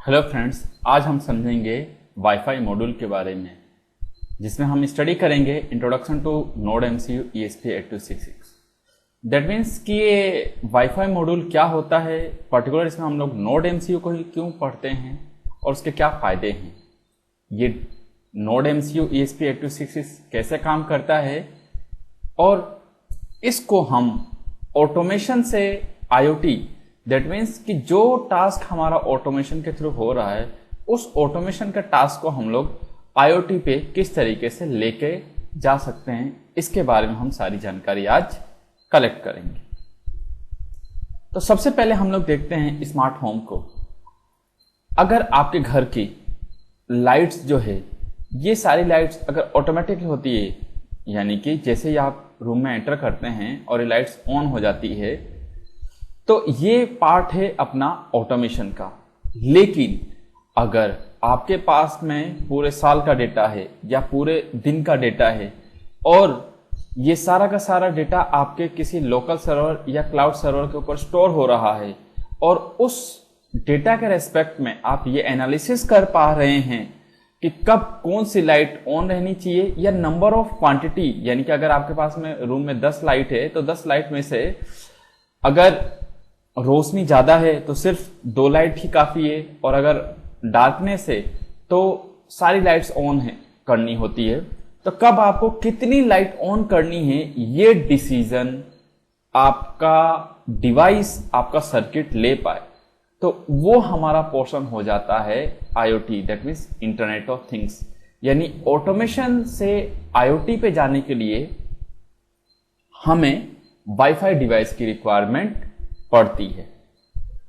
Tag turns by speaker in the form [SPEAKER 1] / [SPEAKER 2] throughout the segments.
[SPEAKER 1] Hello friends, आज हम समझेंगे वाईफाई मॉड्यूल के बारे में, जिसमें हम स्टडी करेंगे introduction to node MCU ESP8266। That means कि ये वाईफाई मॉड्यूल क्या होता है, पर्टिकुलर इसमें हम लोग नोड एमसीयू को ही क्यों पढ़ते हैं और उसके क्या फायदे हैं, ये नोड एमसीयू ESP8266 कैसे काम करता है और इसको हम ऑटोमेशन से IoT, दैट मीन्स कि जो टास्क हमारा ऑटोमेशन के थ्रू हो रहा है उस ऑटोमेशन का टास्क को हम लोग IoT पे किस तरीके से लेके जा सकते हैं, इसके बारे में हम सारी जानकारी आज कलेक्ट करेंगे। तो सबसे पहले हम लोग देखते हैं स्मार्ट होम को। अगर आपके घर की लाइट्स जो है, ये सारी लाइट्स अगर ऑटोमेटिक होती है, यानी कि जैसे ही आप रूम में एंटर करते हैं और ये लाइट्स ऑन हो जाती है, तो ये पार्ट है अपना ऑटोमेशन का। लेकिन अगर आपके पास में पूरे साल का डेटा है या पूरे दिन का डेटा है और ये सारा का सारा डेटा आपके किसी लोकल सर्वर या क्लाउड सर्वर के ऊपर स्टोर हो रहा है और उस डेटा के रेस्पेक्ट में आप ये एनालिसिस कर पा रहे हैं कि कब कौन सी लाइट ऑन रहनी चाहिए या नंबर ऑफ क्वांटिटी, यानी कि अगर आपके पास में रूम में 10 लाइट है तो 10 लाइट में से अगर रोशनी ज्यादा है तो सिर्फ 2 लाइट ही काफी है, और अगर डार्कनेस है तो सारी लाइट्स ऑन है करनी होती है। तो कब आपको कितनी लाइट ऑन करनी है, ये डिसीजन आपका डिवाइस, आपका सर्किट ले पाए, तो वो हमारा पोर्शन हो जाता है IoT, that means internet of things. यानी ऑटोमेशन से IoT पे जाने के लिए हमें वाईफाई डिवाइस की रिक्वायरमेंट पड़ती है।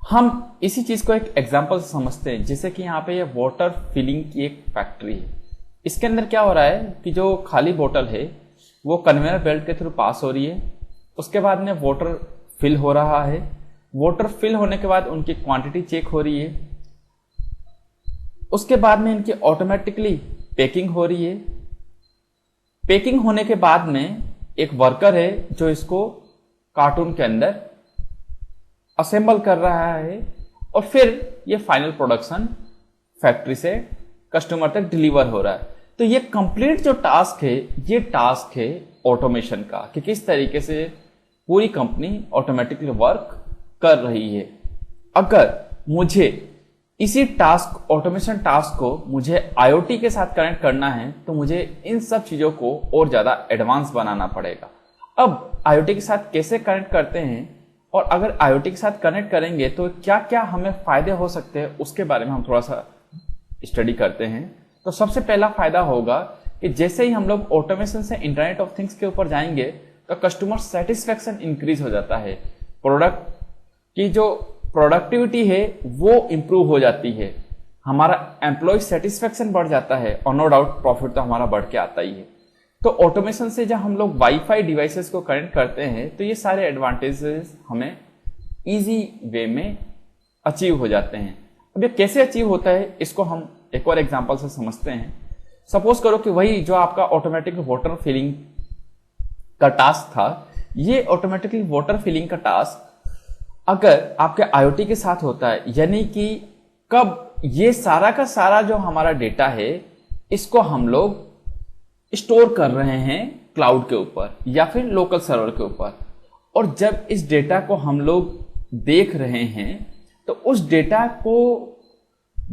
[SPEAKER 1] हम इसी चीज को एक एग्जांपल से समझते हैं, जैसे कि यहाँ पे ये वाटर फिलिंग की एक फैक्ट्री है। इसके अंदर क्या हो रहा है कि जो खाली बोतल है वो कन्वेयर बेल्ट के थ्रू पास हो रही है, उसके बाद में वाटर फिल हो रहा है, वाटर फिल होने के बाद उनकी क्वांटिटी चेक हो रही है, उसके बाद में इनकी ऑटोमेटिकली पैकिंग हो रही है। पैकिंग होने के बाद में एक वर्कर है जो इसको कार्टून के अंदर असेंबल कर रहा है और फिर ये फाइनल प्रोडक्शन फैक्ट्री से कस्टमर तक डिलीवर हो रहा है। तो ये कंप्लीट जो टास्क है, ये टास्क है ऑटोमेशन का, कि किस तरीके से पूरी कंपनी ऑटोमेटिकली वर्क कर रही है। अगर मुझे इसी टास्क, ऑटोमेशन टास्क को मुझे IoT के साथ कनेक्ट करना है तो मुझे इन सब चीजों को और ज्यादा एडवांस बनाना पड़ेगा। अब IoT के साथ कैसे कनेक्ट करते हैं और अगर IoT के साथ कनेक्ट करेंगे तो क्या क्या हमें फायदे हो सकते हैं, उसके बारे में हम थोड़ा सा स्टडी करते हैं। तो सबसे पहला फायदा होगा कि जैसे ही हम लोग ऑटोमेशन से इंटरनेट ऑफ थिंग्स के ऊपर जाएंगे तो कस्टमर सेटिस्फेक्शन इंक्रीज हो जाता है, प्रोडक्ट की जो प्रोडक्टिविटी है वो इंप्रूव हो जाती है, हमारा एम्प्लॉय सेटिस्फेक्शन बढ़ जाता है और नो डाउट प्रॉफिट तो हमारा बढ़ के आता ही है। तो ऑटोमेशन से जब हम लोग वाईफाई डिवाइसेस को कनेक्ट करते हैं तो ये सारे एडवांटेजेस हमें इजी वे में अचीव हो जाते हैं। अब ये कैसे अचीव होता है, इसको हम एक और एग्जांपल से समझते हैं। सपोज करो कि वही जो आपका ऑटोमेटिक वाटर फिलिंग का टास्क था, ये ऑटोमेटिकली वाटर फिलिंग का टास्क अगर आपके IoT के साथ होता है, यानी कि कब ये सारा का सारा जो हमारा डेटा है इसको हम लोग स्टोर कर रहे हैं क्लाउड के ऊपर या फिर लोकल सर्वर के ऊपर, और जब इस डेटा को हम लोग देख रहे हैं तो उस डेटा को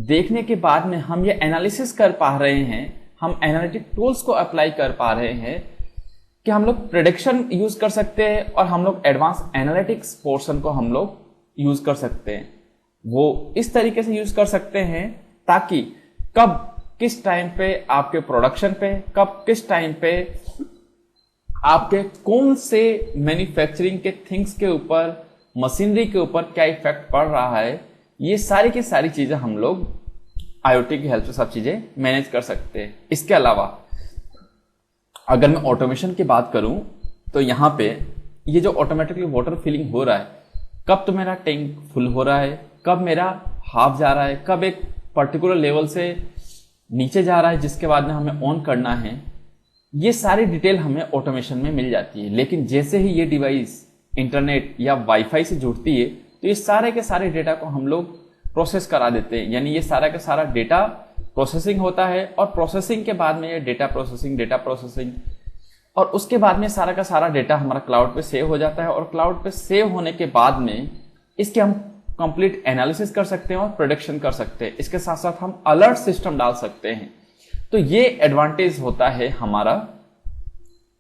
[SPEAKER 1] देखने के बाद में हम ये एनालिसिस कर पा रहे हैं, हम एनालिटिक टूल्स को अप्लाई कर पा रहे हैं कि हम लोग प्रेडिक्शन यूज कर सकते हैं और हम लोग एडवांस एनालिटिक्स पोर्शन को हम लोग यूज कर सकते हैं। वो इस तरीके से यूज कर सकते हैं ताकि कब किस टाइम पे आपके प्रोडक्शन पे, कब किस टाइम पे आपके कौन से मैन्युफैक्चरिंग के थिंग्स के ऊपर, मशीनरी के ऊपर क्या इफेक्ट पड़ रहा है, ये सारी की सारी चीजें हम लोग IoT की हेल्प से सब चीजें मैनेज कर सकते हैं। इसके अलावा अगर मैं ऑटोमेशन की बात करूं तो यहां पे ये जो ऑटोमेटिकली वाटर फिलिंग हो रहा है, कब तो मेरा टैंक फुल हो रहा है, कब मेरा हाफ जा रहा है, कब एक पर्टिकुलर लेवल से नीचे जा रहा है जिसके बाद में हमें ऑन करना है, ये सारी डिटेल हमें ऑटोमेशन में मिल जाती है। लेकिन जैसे ही ये डिवाइस इंटरनेट या वाईफाई से जुड़ती है तो ये सारे के सारे डेटा को हम लोग प्रोसेस करा देते हैं, यानी ये सारा का सारा डेटा प्रोसेसिंग होता है और प्रोसेसिंग के बाद में ये डेटा प्रोसेसिंग और उसके बाद में सारा का सारा डेटा हमारा क्लाउड पे सेव हो जाता है और क्लाउड पे सेव होने के बाद में इसके हम कंप्लीट एनालिसिस कर सकते हैं और प्रोडक्शन कर सकते हैं। इसके साथ साथ हम अलर्ट सिस्टम डाल सकते हैं। तो ये एडवांटेज होता है हमारा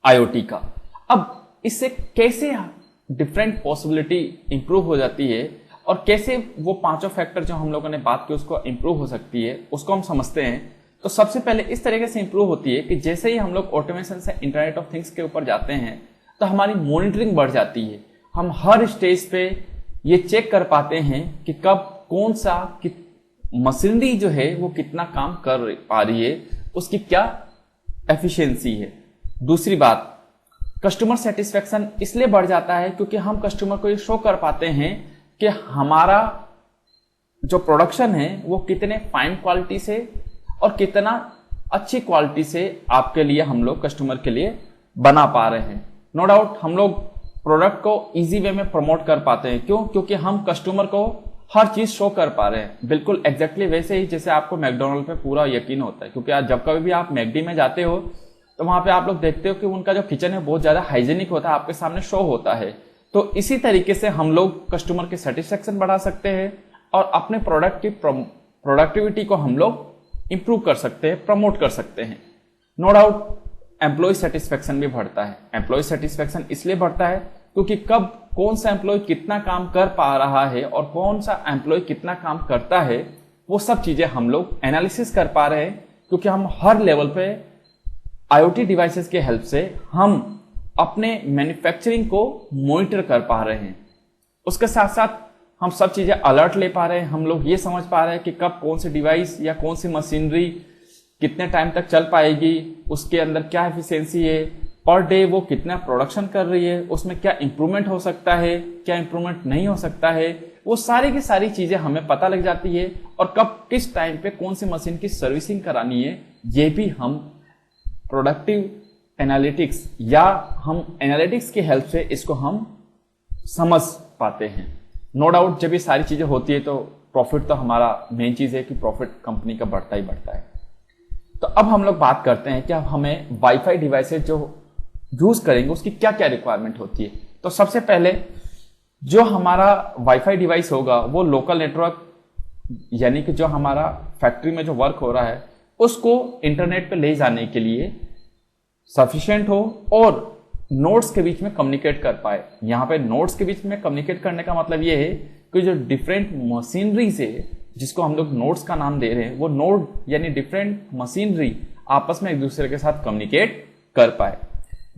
[SPEAKER 1] आईओटी का। अब इससे कैसे डिफरेंट पॉसिबिलिटी इंप्रूव हो जाती है और कैसे वो पांचों फैक्टर जो हम लोगों ने बात की उसको इंप्रूव हो सकती है, उसको हम समझते हैं। तो सबसे पहले इस तरीके से इंप्रूव होती है कि जैसे ही हम लोग ऑटोमेशन से इंटरनेट ऑफ थिंग्स के ऊपर जाते हैं तो हमारी मॉनिटरिंग बढ़ जाती है। हम हर स्टेज पे ये चेक कर पाते हैं कि कब कौन सा मशीनरी जो है वो कितना काम कर पा रही है, उसकी क्या एफिशिएंसी है। दूसरी बात, कस्टमर सेटिस्फेक्शन इसलिए बढ़ जाता है क्योंकि हम कस्टमर को ये शो कर पाते हैं कि हमारा जो प्रोडक्शन है वो कितने फाइन क्वालिटी से और कितना अच्छी क्वालिटी से आपके लिए हम लोग कस्टमर के लिए बना पा रहे हैं। नो डाउट हम लोग प्रोडक्ट को इजी वे में प्रमोट कर पाते हैं। क्यों? क्योंकि हम कस्टमर को हर चीज शो कर पा रहे हैं। बिल्कुल एग्जैक्टली वैसे ही जैसे आपको मैकडोनल्ड पे पूरा यकीन होता है, क्योंकि जब कभी भी आप मैकडी में जाते हो तो वहां पे आप लोग देखते हो कि उनका जो किचन है बहुत ज्यादा हाइजेनिक होता है, आपके सामने शो होता है। तो इसी तरीके से हम लोग कस्टमर की सेटिस्फेक्शन बढ़ा सकते हैं और अपने प्रोडक्ट की प्रोडक्टिविटी को हम लोग इंप्रूव कर सकते हैं, प्रमोट कर सकते हैं। नो डाउट एम्प्लॉय सेटिस्फेक्शन भी बढ़ता है। एम्प्लॉय सेटिस्फेक्शन इसलिए बढ़ता है क्योंकि कब कौन सा एम्प्लॉय कितना काम कर पा रहा है और कौन सा एम्प्लॉय कितना काम करता है, वो सब चीजें हम लोग एनालिसिस कर पा रहे हैं। क्योंकि हम हर लेवल पे आईओटी डिवाइसेस के हेल्प से हम अपने मैन्युफैक्चरिंग को मॉनिटर कर पा रहे हैं। उसके साथ साथ हम सब चीजें अलर्ट ले पा रहे हैं। हम लोग ये समझ पा रहे हैं कि कब कौन सी डिवाइस या कौन सी मशीनरी कितने टाइम तक चल पाएगी, उसके अंदर क्या एफिशिएंसी है, पर डे वो कितना प्रोडक्शन कर रही है, उसमें क्या इंप्रूवमेंट हो सकता है, क्या इंप्रूवमेंट नहीं हो सकता है। वो सारी की सारी चीजें हमें पता लग जाती है और कब किस टाइम पे कौन सी मशीन की सर्विसिंग करानी है, ये भी हम प्रोडक्टिव एनालिटिक्स या हम एनालिटिक्स की हेल्प से इसको हम समझ पाते हैं। नो डाउट जब ये सारी चीजें होती है तो प्रॉफिट तो हमारा मेन चीज है कि प्रॉफिट कंपनी का बढ़ता ही बढ़ता है। तो अब हम लोग बात करते हैं कि अब हमें वाईफाई डिवाइसेस जो यूज करेंगे उसकी क्या क्या रिक्वायरमेंट होती है। तो सबसे पहले जो हमारा वाईफाई डिवाइस होगा वो लोकल नेटवर्क, यानी कि जो हमारा फैक्ट्री में जो वर्क हो रहा है उसको इंटरनेट पे ले जाने के लिए सफिशिएंट हो और नोड्स के बीच में कम्युनिकेट कर पाए। यहाँ पे नोड्स के बीच में कम्युनिकेट करने का मतलब ये है कि जो डिफरेंट मशीनरी से, जिसको हम लोग नोड्स का नाम दे रहे हैं, वो नोड यानी डिफरेंट मशीनरी आपस में एक दूसरे के साथ कम्युनिकेट कर पाए।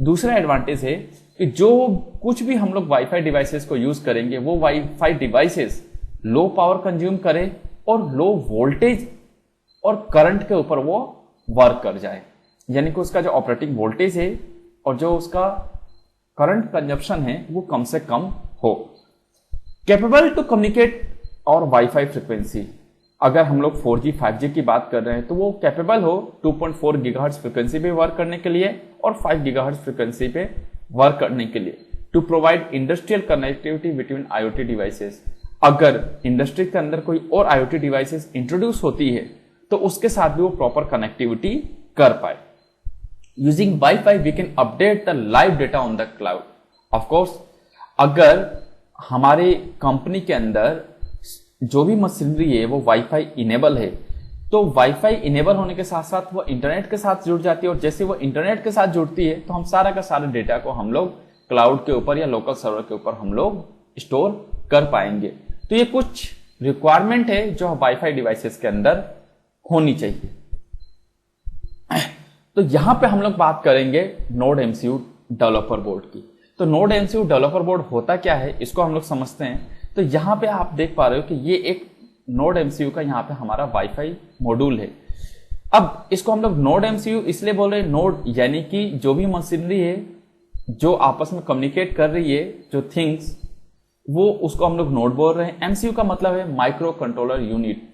[SPEAKER 1] दूसरा एडवांटेज है कि जो कुछ भी हम लोग वाईफाई डिवाइसेस को यूज करेंगे वो wifi devices low power consume करे और लो वोल्टेज और करंट के ऊपर वो वर्क कर जाए, यानी कि उसका जो ऑपरेटिंग वोल्टेज है और जो उसका करंट कंजप्शन है वो कम से कम हो। कैपेबल टू कम्युनिकेट और वाईफाई फ्रीक्वेंसी, अगर हम लोग 4G 5G की बात कर रहे हैं तो वो कैपेबल हो 2.4 गीगाहर्ट्ज फ्रीक्वेंसी पे वर्क करने के लिए और 5 गीगाहर्ट्ज फ्रीक्वेंसी पे वर्क करने के लिए। To provide industrial connectivity between IoT devices, अगर इंडस्ट्री के अंदर कोई और आईओटी डिवाइसेस इंट्रोड्यूस होती है तो उसके साथ भी वो प्रॉपर कनेक्टिविटी कर पाए। Using wifi we can update the live data on the cloud. Of course अगर हमारे कंपनी के अंदर जो भी मशीनरी है वो वाईफाई इनेबल है तो वाईफाई इनेबल होने के साथ साथ वो इंटरनेट के साथ जुड़ जाती है और जैसे वो इंटरनेट के साथ जुड़ती है तो हम सारा का सारा डेटा को हम लोग क्लाउड के ऊपर या लोकल सर्वर के ऊपर हम लोग स्टोर कर पाएंगे। तो ये कुछ रिक्वायरमेंट है जो वाईफाई डिवाइसेस के अंदर होनी चाहिए। तो यहां पे हम लोग बात करेंगे नोड एमसीयू डेवलपर बोर्ड की। तो नोड एमसीयू डेवलपर बोर्ड होता क्या है इसको हम लोग समझते हैं। तो यहां पे आप देख पा रहे हो कि ये एक नोड एमसीयू का यहाँ पे हमारा वाईफाई मॉड्यूल है। अब इसको हम लोग नोड एमसीयू इसलिए बोल रहे हैं, नोड यानी कि जो भी मशीनरी है जो आपस में कम्युनिकेट कर रही है, जो थिंग्स, वो उसको हम लोग नोड बोल रहे हैं। एमसीयू का मतलब है माइक्रो कंट्रोलर यूनिट।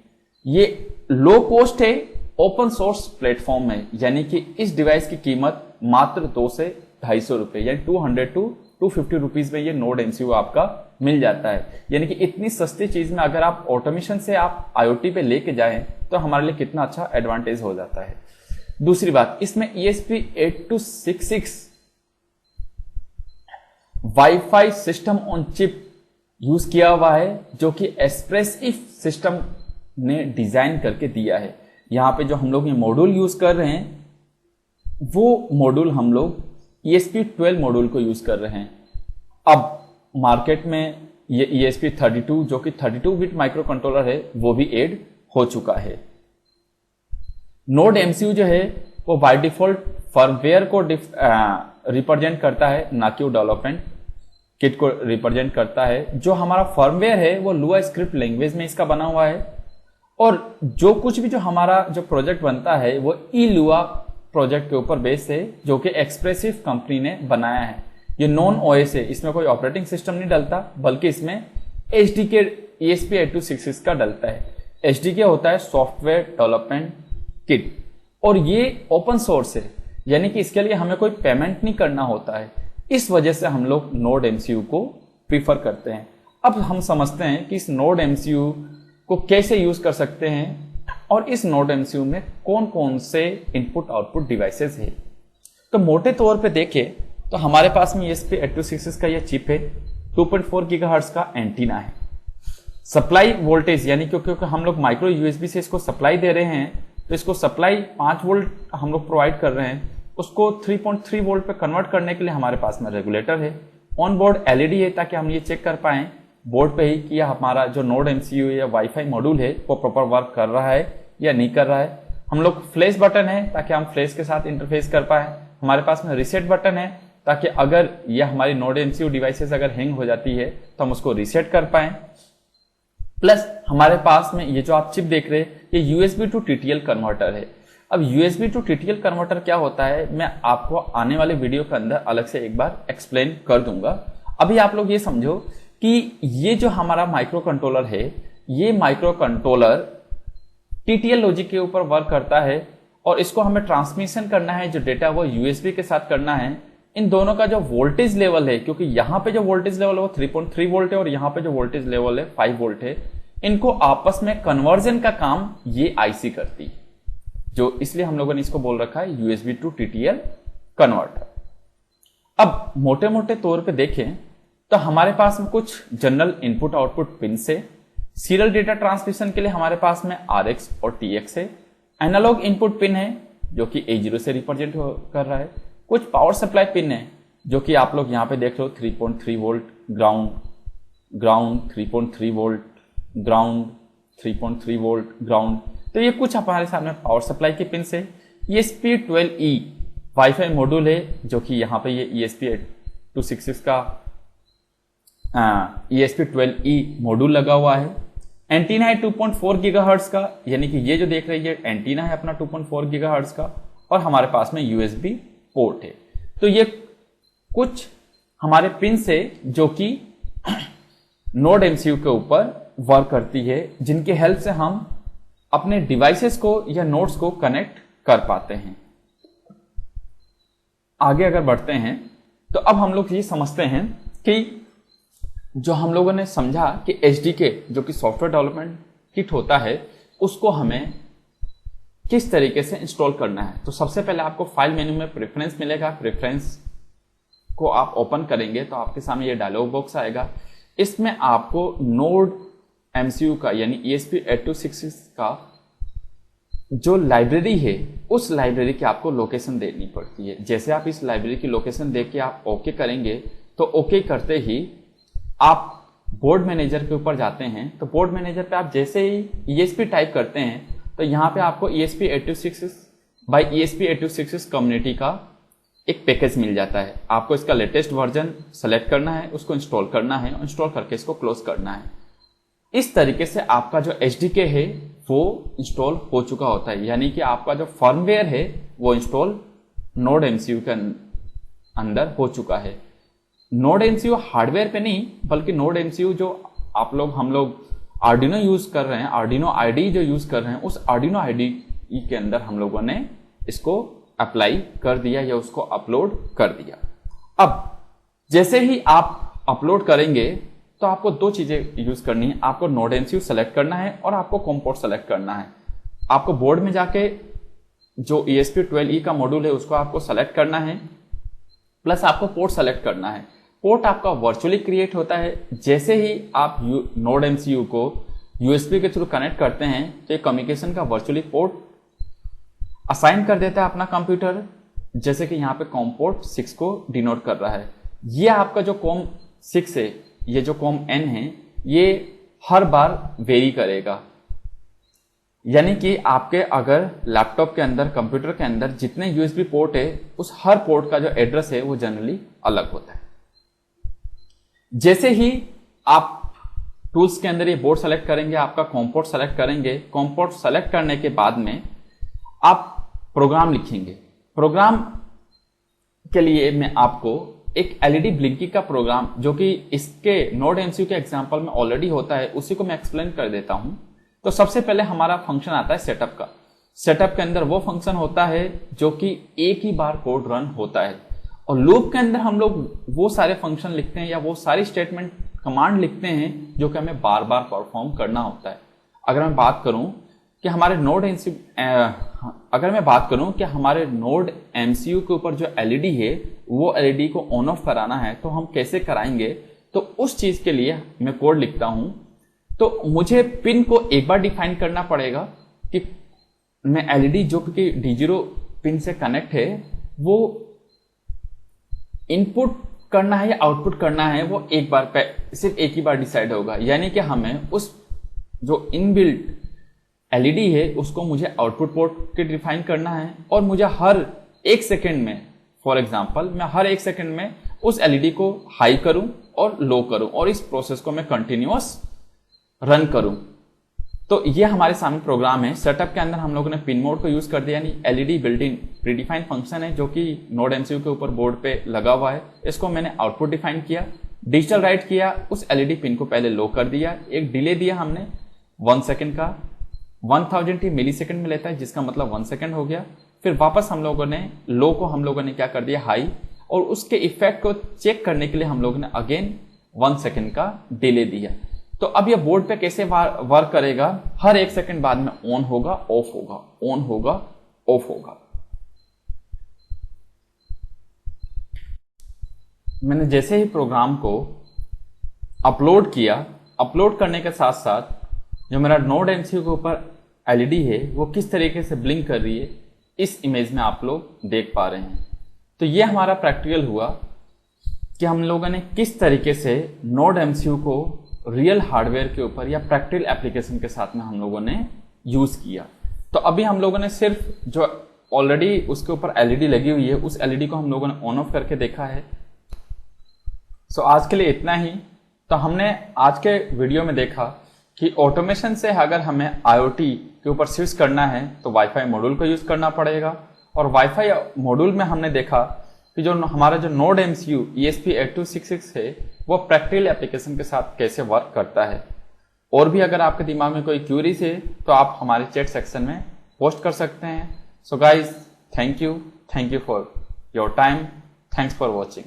[SPEAKER 1] ये लो कॉस्ट है, ओपन सोर्स प्लेटफॉर्म है, यानी कि इस डिवाइस की कीमत मात्र 200 से 250 रुपए यानी 200 to 250 रुपीज में ये नोड एमसीयू आपका मिल जाता है। यानी कि इतनी सस्ती चीज में अगर आप ऑटोमेशन से आप IoT पे लेके जाएं तो हमारे लिए कितना अच्छा एडवांटेज हो जाता है। दूसरी बात, इसमें ESP8266 wifi system on chip use किया हुआ है, जो कि एस्प्रेसिव सिस्टम ने डिजाइन करके दिया है। यहां पे जो हम लोग ये मॉड्यूल यूज कर रहे हैं वो मॉड्यूल हम लोग ESP12 मॉड्यूल को यूज कर रहे हैं। अब मार्केट में ये ESP32 जो कि 32 बिट माइक्रो कंट्रोलर है वो भी ऐड हो चुका है। नोड MCU जो है वो बाय डिफॉल्ट फर्मवेयर को रिप्रेजेंट करता है, ना कि वो डेवलपमेंट किट को रिप्रेजेंट करता है। जो हमारा फर्मवेयर है वो लुआ स्क्रिप्ट लैंग्वेज में इसका बना हुआ है, और जो कुछ भी जो हमारा जो प्रोजेक्ट बनता है वो लुआ प्रोजेक्ट के ऊपर बेस है, जो कि एक्सप्रेसिव कंपनी ने बनाया है। ये नॉन OS है, इसमें कोई ऑपरेटिंग सिस्टम नहीं डलता, बल्कि इसमें SDK ESP8266 का डलता है। SDK होता है सॉफ्टवेयर डेवलपमेंट किट, और ये ओपन सोर्स है, यानी कि इसके लिए हमें कोई पेमेंट नहीं करना होता है। इस वजह से हम लोग नोड MCU को प्रीफर करते हैं। अब हम समझते हैं कि इस नोड MCU को कैसे यूज कर सकते हैं और इस नोड MCU में कौन कौन से इनपुट आउटपुट डिवाइसेस है। तो मोटे तौर पे देखें तो हमारे पास में ESP8266 का यह चिप है, 2.4 गीगाहर्ट्ज का एंटीना है। सप्लाई वोल्टेज यानी क्योंकि हम लोग माइक्रो USB से इसको सप्लाई दे रहे हैं, तो इसको सप्लाई 5 वोल्ट हम लोग प्रोवाइड कर रहे हैं, उसको 3.3 वोल्ट पे कन्वर्ट करने के लिए हमारे पास में रेगुलेटर है। ऑन बोर्ड LED है, ताकि हम ये चेक कर पाएं बोर्ड पे ही कि हमारा जो नोड MCU या वाईफाई मॉड्यूल है वो प्रॉपर वर्क कर रहा है या नहीं कर रहा है। हम लोग फ्लैश बटन है ताकि हम फ्लैश के साथ इंटरफेस कर पाए। हमारे पास में रीसेट बटन है, ताकि अगर यह हमारी नोड MCU डिवाइसेस अगर हैंग हो जाती है तो हम उसको रीसेट कर पाए। प्लस हमारे पास में ये जो आप चिप देख रहे हैं ये USB टू TTL कन्वर्टर है। अब USB टू TTL कन्वर्टर क्या होता है मैं आपको आने वाले वीडियो के अंदर अलग से एक बार एक्सप्लेन कर दूंगा। अभी आप लोग ये समझो कि ये जो हमारा माइक्रो कंट्रोलर है, ये माइक्रो कंट्रोलर TTL लॉजिक के ऊपर वर्क करता है, और इसको हमें ट्रांसमिशन करना है जो डेटा वो USB के साथ करना है। इन दोनों का जो वोल्टेज लेवल है, क्योंकि यहाँ पे जो वोल्टेज लेवल है वो 3.3 वोल्ट है और यहाँ पे जो वोल्टेज लेवल है 5 वोल्ट है, इनको आपस में कन्वर्जन का काम ये IC करती है, जो इसलिए हम लोगों ने इसको बोल रखा है USB टू TTL कन्वर्टर। अब मोटे मोटे तौर पे देखें तो हमारे पास में कुछ जनरल इनपुट आउटपुट पिन से, सीरियल डेटा ट्रांसमिशन के लिए हमारे पास में RX और TX है। एनालॉग इनपुट पिन है जो कि A0 से रिप्रेजेंट कर रहा है। कुछ पावर सप्लाई पिन है जो कि आप लोग यहाँ पे देख लो, 3.3 volt ground, ground 3.3 volt ground, 3.3 volt ground. तो ये कुछ हमारे सामने पावर सप्लाई के पिन से। ESP12E वाईफाई मॉड्यूल है, जो कि यहाँ पे ये ESP8266 का ESP12E मॉड्यूल लगा हुआ है। एंटीना है 2.4 गीगाहर्ट्ज का, यानी कि ये जो देख रही है एंटीना है अपना 2.4 गीगाहर्ट्ज का, और हमारे पास में USB पोर्ट है। तो ये कुछ हमारे पिन से जो कि नोड MCU के ऊपर वर्क करती है, जिनके हेल्प से हम अपने डिवाइसेस को या नोड्स को कनेक्ट कर पाते हैं। आगे अगर बढ़ते हैं तो अब हम लोग ये समझते हैं कि जो हम लोगों ने समझा कि SDK जो कि सॉफ्टवेयर डेवलपमेंट किट होता है, उसको हमें किस तरीके से इंस्टॉल करना है। तो सबसे पहले आपको फाइल मेन्यू में प्रेफरेंस मिलेगा। प्रेफरेंस को आप ओपन करेंगे तो आपके सामने ये डायलॉग बॉक्स आएगा। इसमें आपको नोड MCU का यानी ESP8266 का जो लाइब्रेरी है, उस लाइब्रेरी की आपको लोकेशन देनी पड़ती है। जैसे आप इस लाइब्रेरी की लोकेशन देख के आप ओके करेंगे, तो ओके करते ही आप बोर्ड मैनेजर के ऊपर जाते हैं। तो बोर्ड मैनेजर पे आप जैसे ही ESP टाइप करते हैं तो यहाँ पे आपको ESP8266 बाय ESP8266 कम्युनिटी का एक पैकेज मिल जाता है। आपको इसका लेटेस्ट वर्जन सेलेक्ट करना है, उसको इंस्टॉल करना है, इंस्टॉल करके इसको क्लोज करना है। इस तरीके से आपका जो SDK है वो इंस्टॉल हो चुका होता है, यानी कि आपका जो फर्मवेयर है वो इंस्टॉल नोड MCU के अंदर हो चुका है। नोड MCU हार्डवेयर पे नहीं, बल्कि नोड MCU जो हम लोग आर्डिनो यूज कर रहे हैं, आर्डिनो IDE जो यूज कर रहे हैं, उस आर्डिनो IDE के अंदर हम लोगों ने इसको अप्लाई कर दिया या उसको अपलोड कर दिया। अब जैसे ही आप अपलोड करेंगे तो आपको दो चीजें यूज करनी है, आपको नोड एमसीयू सेलेक्ट करना है और आपको कॉम पोर्ट सेलेक्ट करना है। आपको बोर्ड में जाके जो ESP12E का मॉड्यूल है उसको आपको सेलेक्ट करना है, प्लस आपको पोर्ट सेलेक्ट करना है। पोर्ट आपका वर्चुअली क्रिएट होता है, जैसे ही आप नोड एमसीयू को USB के थ्रू कनेक्ट करते हैं तो ये कम्युनिकेशन का वर्चुअली पोर्ट असाइन कर देता है अपना कंप्यूटर, जैसे कि यहाँ पे कॉम पोर्ट 6 को डिनोट कर रहा है। ये आपका जो कॉम 6 है, ये जो कॉम N है, ये हर बार वेरी करेगा। यानी कि आपके अगर लैपटॉप के अंदर, कंप्यूटर के अंदर जितने USB पोर्ट है, उस हर पोर्ट का जो एड्रेस है वो जनरली अलग होता है। जैसे ही आप टूल्स के अंदर ये बोर्ड सेलेक्ट करेंगे, आपका कॉम पोर्ट सेलेक्ट करेंगे, कॉम पोर्ट सेलेक्ट करने के बाद में आप प्रोग्राम लिखेंगे। प्रोग्राम के लिए मैं आपको एक LED ब्लिंकिंग का प्रोग्राम, जो कि इसके नोड एमसीयू के एग्जांपल में ऑलरेडी होता है, उसी को मैं एक्सप्लेन कर देता हूं। तो सबसे पहले हमारा फंक्शन आता है सेटअप का। सेटअप के अंदर वो फंक्शन होता है जो कि एक ही बार कोड रन होता है, और लूप के अंदर हम लोग वो सारे फंक्शन लिखते हैं या वो सारी स्टेटमेंट, कमांड लिखते हैं जो कि हमें बार बार परफॉर्म करना होता है। अगर मैं बात करूं कि हमारे नोड एमसीयू के ऊपर जो LED है, वो LED को ऑन ऑफ कराना है, तो हम कैसे कराएंगे? तो उस चीज के लिए मैं कोड लिखता हूं। तो मुझे पिन को एक बार डिफाइन करना पड़ेगा कि मैं LED जो कि D0 पिन से कनेक्ट है, वो इनपुट करना है या आउटपुट करना है, वो एक बार सिर्फ एक ही बार डिसाइड होगा। यानी कि हमें उस जो इनबिल्ट LED है उसको मुझे आउटपुट पोर्ट के डिफाइन करना है, और मुझे हर एक सेकेंड में, फॉर एग्जांपल मैं हर एक सेकेंड में उस LED को हाई करूं और लो करूं, और इस प्रोसेस को मैं कंटिन्यूअस रन करूं। तो ये हमारे सामने प्रोग्राम है। सेटअप के अंदर हम लोगों ने पिन मोड को यूज कर दिया, यानी LED built in predefined function है जो कि नोड एमसीयू के ऊपर बोर्ड पे लगा हुआ है। इसको मैंने आउटपुट डिफाइन किया, डिजिटल राइट किया, उस LED पिन को पहले लो कर दिया, एक डिले दिया हमने 1 सेकेंड का, 1000 मिली सेकेंड में लेता है, जिसका मतलब 1 सेकेंड हो गया। फिर वापस हम लोगों ने लो को हम लोगों ने क्या कर दिया, हाई, और उसके इफेक्ट को चेक करने के लिए हम लोगों ने अगेन 1 सेकेंड का डिले दिया। तो अब ये बोर्ड पे कैसे वर्क करेगा? हर एक सेकंड बाद में ऑन होगा, ऑफ होगा, ऑन होगा, ऑफ होगा। मैंने जैसे ही प्रोग्राम को अपलोड किया, अपलोड करने के साथ साथ जो मेरा नोड एमसीयू के ऊपर LED है वो किस तरीके से ब्लिंक कर रही है, इस इमेज में आप लोग देख पा रहे हैं। तो ये हमारा प्रैक्टिकल हुआ कि हम लोगों ने किस तरीके से नोड एमसीयू को रियल हार्डवेयर के ऊपर या प्रैक्टिकल एप्लीकेशन के साथ में हम लोगों ने यूज किया। तो अभी हम लोगों ने सिर्फ जो ऑलरेडी उसके ऊपर LED लगी हुई है, उस LED को हम लोगों ने ऑन ऑफ करके देखा है। सो आज के लिए इतना ही। तो हमने आज के वीडियो में देखा कि ऑटोमेशन से अगर हमें IoT के ऊपर स्विच करना है तो वाईफाई मॉड्यूल को यूज करना पड़ेगा, और वाईफाई मॉड्यूल में हमने देखा कि जो हमारा जो नोड एमसीयू ESP8266 है वो प्रैक्टिकल एप्लीकेशन के साथ कैसे वर्क करता है। और भी अगर आपके दिमाग में कोई क्यूरीज है तो आप हमारे चैट सेक्शन में पोस्ट कर सकते हैं। So guys, thank you for your time, thanks for watching.